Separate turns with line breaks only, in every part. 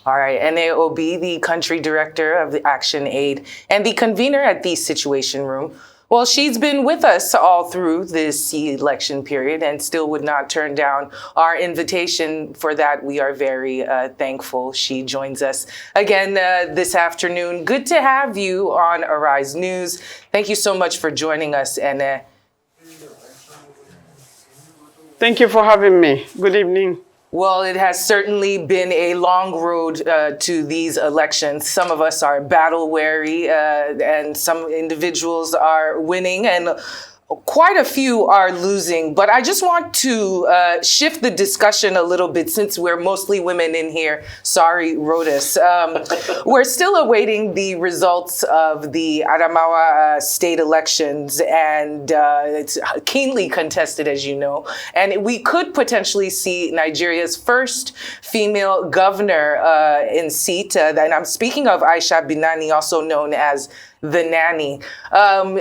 All right, Ene Obi, the country director of the Action Aid and the convener at the Situation Room. Well, she's been with us all through this election period and still would not turn down our invitation. For that, we are very thankful. She joins us again this afternoon. Good to have you on Arise News. Thank you so much for joining us, Ene.
Thank you for having me. Good evening.
Well, it has certainly been a long road to these elections. Some of us are battle weary and some individuals are winning and quite a few are losing. But I just want to shift the discussion a little bit since we're mostly women in here. Sorry, Rhodas. We're still awaiting the results of the Adamawa state elections, and it's keenly contested, as you know. And we could potentially see Nigeria's first female governor in seat. And I'm speaking of Aisha Binani, also known as the nanny,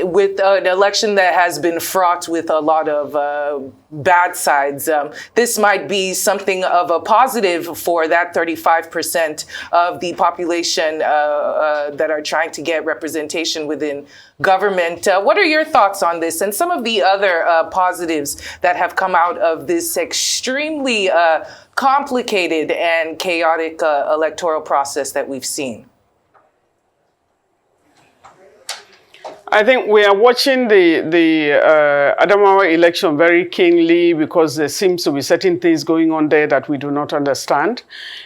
with an election that has been fraught with a lot of bad sides. This might be something of a positive for that 35% of the population that are trying to get representation within government. What are your thoughts on this and some of the other positives that have come out of this extremely complicated and chaotic electoral process that we've seen?
I think we are watching the Adamawa election very keenly because there seems to be certain things going on there that we do not understand.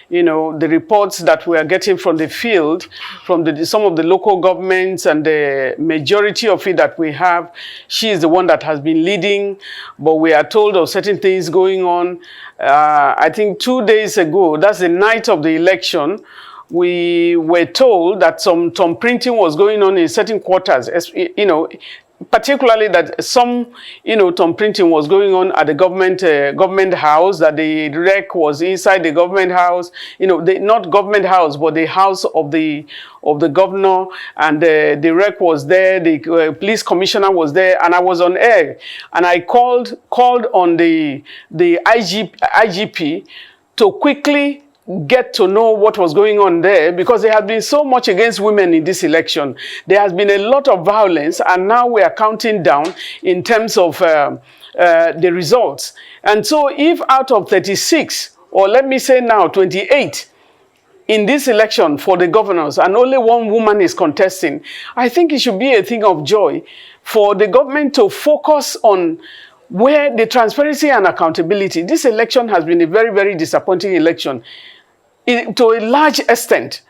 You know, the reports that we are getting from the field, from some of the local governments and the majority of it that we have, she is the one that has been leading, but we are told of certain things going on. I think 2 days ago, that's the night of the election, we were told that some printing was going on in certain quarters, you know, particularly that some, you know, printing was going on at the government house, that the wreck was inside the government house, you know, not government house, but the house of the governor, and the wreck was there, the police commissioner was there, and I was on air, and I called on the IGP to quickly get to know what was going on there, because there has been so much against women in this election. There has been a lot of violence, and now we are counting down in terms of the results. And so if out of 36, or let me say now 28, in this election for the governors, and only one woman is contesting, I think it should be a thing of joy for the government to focus on where the transparency and accountability. This election has been a very, very disappointing election to a large extent.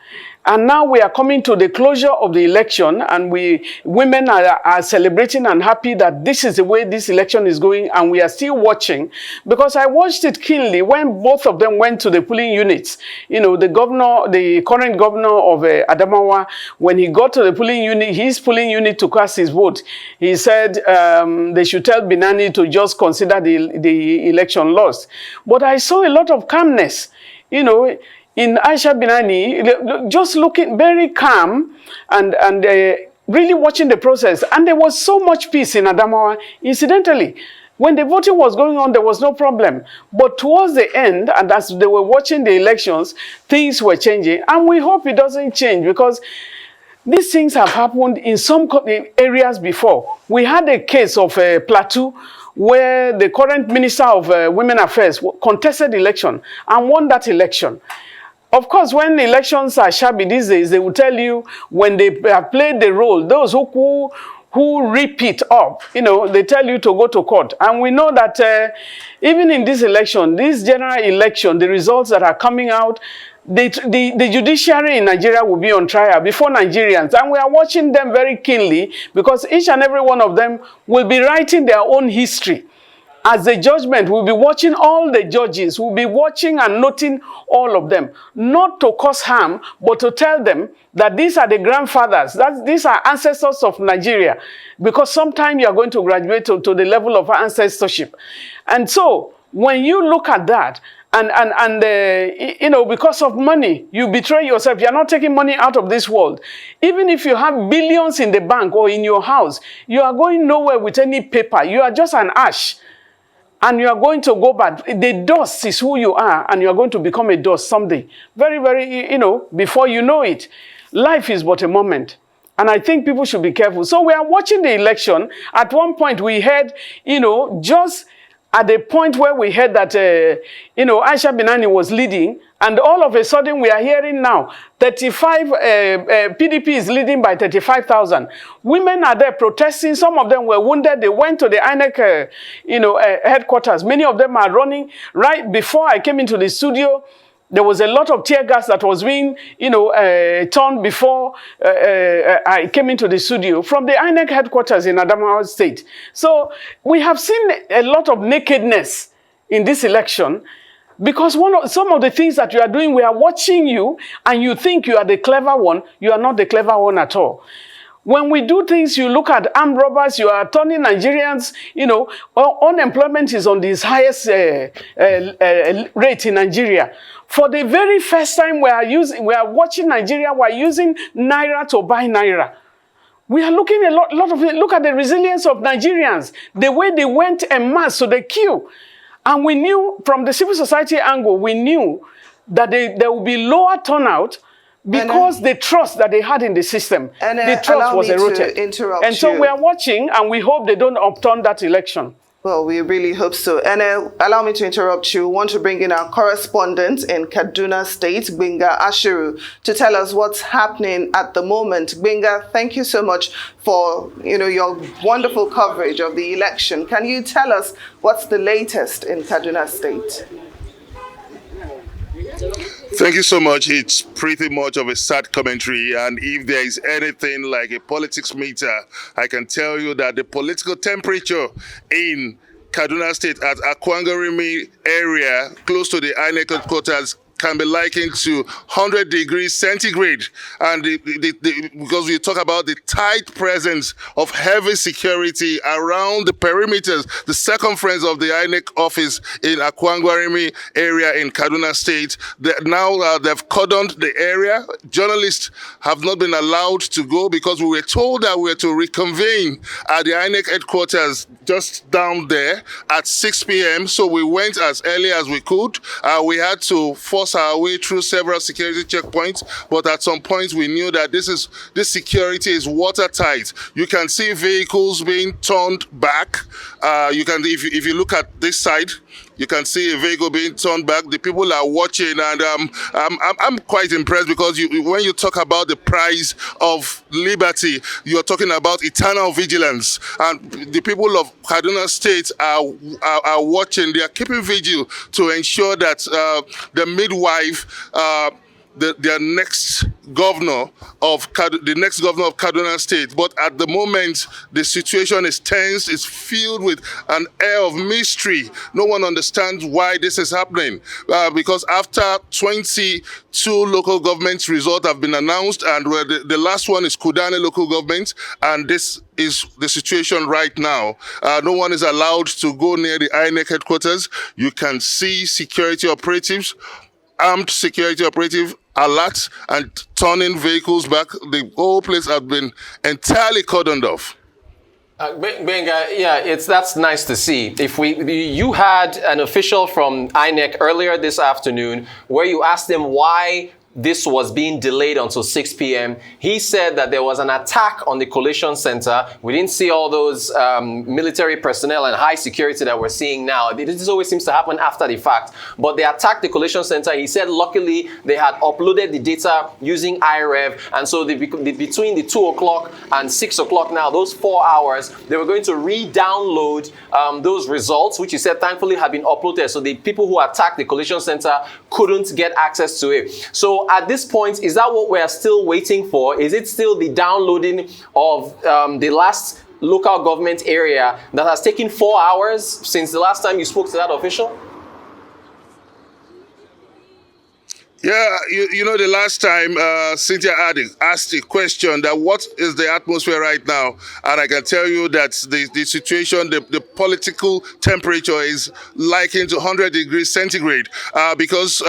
And now we are coming to the closure of the election, and women are celebrating and happy that this is the way this election is going, and we are still watching, because I watched it keenly when both of them went to the polling units. You know, the current governor of Adamawa, when he got to the polling unit, his polling unit to cast his vote, he said they should tell Binani to just consider the election lost. But I saw a lot of calmness, you know, in Aisha Binani, just looking very calm and really watching the process. And there was so much peace in Adamawa. Incidentally, when the voting was going on, there was no problem. But towards the end, and as they were watching the elections, things were changing. And we hope it doesn't change, because these things have happened in some areas before. We had a case of Plateau, where the current Minister of Women Affairs contested election and won that election. Of course, when elections are shabby these days, they will tell you when they have played the role, those who rip it up, you know, they tell you to go to court. And we know that even in this election, this general election, the results that are coming out, the judiciary in Nigeria will be on trial before Nigerians. And we are watching them very keenly, because each and every one of them will be writing their own history. As the judgment, we'll be watching all the judges, we'll be watching and noting all of them, not to cause harm, but to tell them that these are the grandfathers, that these are ancestors of Nigeria, because sometime you are going to graduate to the level of ancestorship. And so, when you look at that, and you know, because of money, you betray yourself. You're not taking money out of this world. Even if you have billions in the bank or in your house, you are going nowhere with any paper. You are just an ash. and you are going to go back. The dust is who you are, and you are going to become a dust someday. Very, very, before you know it. Life is but a moment. And I think people should be careful. So we are watching the election. At one point, we heard, just at the point where we heard that, Aisha Binani was leading, and all of a sudden we are hearing now 35, PDP is leading by 35,000. Women are there protesting. Some of them were wounded. They went to the INEC, headquarters. Many of them are running. Right before I came into the studio, there was a lot of tear gas that was being, turned before I came into the studio from the INEC headquarters in Adamawa State. So we have seen a lot of nakedness in this election because some of the things that you are doing, we are watching you and you think you are the clever one. You are not the clever one at all. When we do things, you look at armed robbers, you are turning Nigerians, unemployment is on this highest rate in Nigeria. For the very first time we are watching Nigeria, we are using Naira to buy Naira. We are looking a lot of it. Look at the resilience of Nigerians, the way they went en masse to the queue. And we knew from the civil society angle, we knew that there would be lower turnout because the trust that they had in the system, the trust was eroded. And so we are watching, and we hope they don't upturn that election.
Well, we really hope so. And allow me to interrupt you. We want to bring in our correspondent in Kaduna State, Gbenga Ashiru, to tell us what's happening at the moment. Gbenga, thank you so much for your wonderful coverage of the election. Can you tell us what's the latest in Kaduna State?
Thank you so much. It's pretty much of a sad commentary, and if there is anything like a politics meter, I can tell you that the political temperature in Kaduna State at Akwangarimi area, close to the INEC headquarters, can be likened to 100 degrees centigrade. And because we talk about the tight presence of heavy security around the perimeters, the circumference of the INEC office in Akwangwarimi area in Kaduna State, now they've cordoned the area. Journalists have not been allowed to go because we were told that we were to reconvene at the INEC headquarters just down there at 6 p.m. So we went as early as we could. We had to force our way through several security checkpoints, but at some point we knew that this security is watertight. You can see vehicles being turned back. If you look at this side, you can see a vehicle being turned back. The people are watching, and I'm quite impressed because when you talk about the price of liberty, you're talking about eternal vigilance. And the people of Kaduna State are watching. They are keeping vigil to ensure that the midwife, their next governor of Kaduna State. But at the moment, the situation is tense. It's filled with an air of mystery. No one understands why this is happening. Because after 22 local government results have been announced, and the last one is Kudane local government, and this is the situation right now. No one is allowed to go near the INEC headquarters. You can see security operatives, armed security operative alert and turning vehicles back. The whole place has been entirely cordoned off.
Benga, yeah, that's nice to see. You had an official from INEC earlier this afternoon where you asked him why this was being delayed until 6 p.m. He said that there was an attack on the collation center. We didn't see all those military personnel and high security that we're seeing now. This always seems to happen after the fact. But they attacked the collation center. He said luckily they had uploaded the data using iRev. And so between the 2 o'clock and 6 o'clock now, those 4 hours, they were going to re-download those results, which he said thankfully had been uploaded. So the people who attacked the collation center couldn't get access to it. So at this point, is that what we're still waiting for? Is it still the downloading of the last local government area that has taken 4 hours since the last time you spoke to that official?
Yeah, the last time Cynthia asked a question that what is the atmosphere right now? And I can tell you that the situation, the political temperature is likened to 100 degrees centigrade because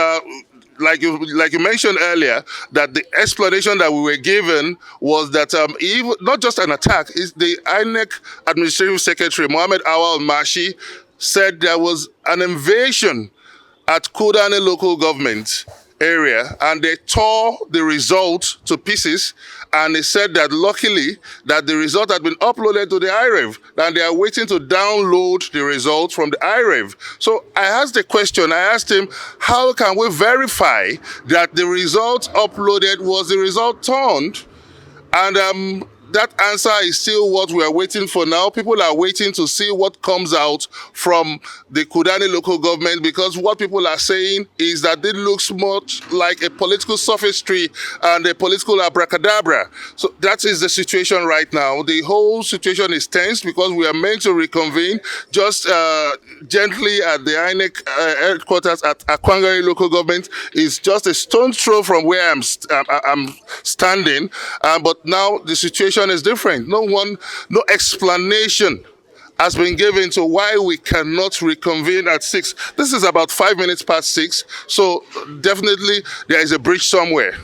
like you mentioned earlier, that the explanation that we were given was that even not just an attack, is the INEC Administrative Secretary Mohammed Awal Mashi said there was an invasion at Kaduna local government area, and they tore the result to pieces, and they said that luckily that the result had been uploaded to the IREV, and they are waiting to download the result from the IREV. So I asked the question, I asked him, how can we verify that the result uploaded was the result turned? And that answer is still what we are waiting for now. People are waiting to see what comes out from the Kaduna local government, because what people are saying is that it looks much like a political sophistry and a political abracadabra. So that is the situation right now. The whole situation is tense because we are meant to reconvene just gently at the INEC headquarters at Akwangari local government. Is just a stone's throw from where I'm standing. But now the situation is different. No explanation has been given to why we cannot reconvene at 6. This is about 5 minutes past 6, so definitely there is a breach somewhere.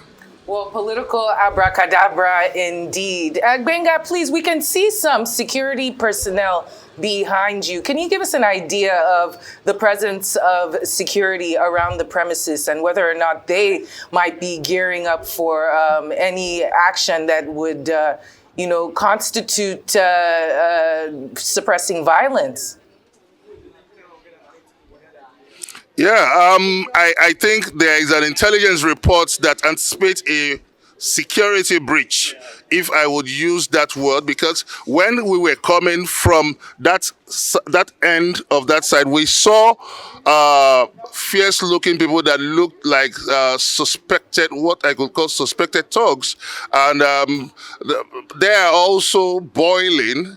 Well, political abracadabra indeed. Gbenga, please, we can see some security personnel behind you. Can you give us an idea of the presence of security around the premises and whether or not they might be gearing up for any action that would, constitute suppressing violence?
Yeah, I think there is an intelligence report that anticipates a security breach, if I would use that word, because when we were coming from that end of that side, we saw fierce-looking people that looked like suspected, what I could call suspected thugs, and they are also boiling.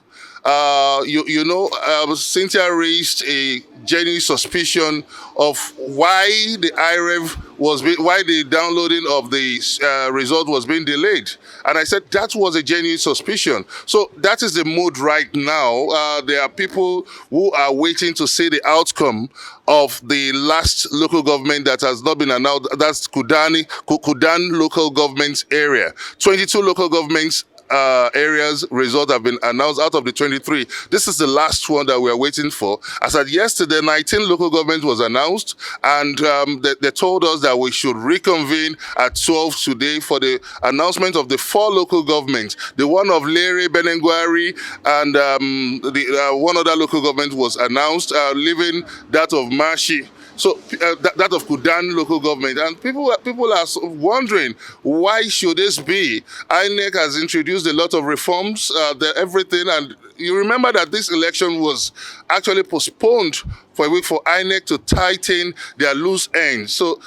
Cynthia raised a genuine suspicion of why the IREV why the downloading of the result was being delayed. And I said that was a genuine suspicion. So that is the mood right now. There are people who are waiting to see the outcome of the last local government that has not been announced. That's Kudan local government area. 22 local governments areas results have been announced out of the 23. This is the last one that we are waiting for. As at yesterday, 19 local government was announced, and they told us that we should reconvene at 12 today for the announcement of the 4 local governments. The one of Lere, Benengwari, and one other local government was announced, leaving that of Mashi. So that of Kudan local government, and people are wondering, why should this be? INEC has introduced a lot of reforms, everything, and you remember that this election was actually postponed for a week for INEC to tighten their loose ends. So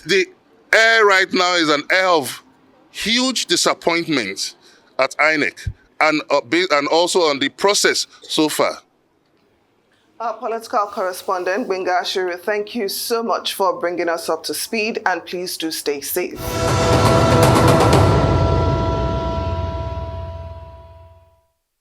the air right now is an air of huge disappointment at INEC and also on the process so far.
Our political correspondent, Gbenga Ashiru, thank you so much for bringing us up to speed, and please do stay safe.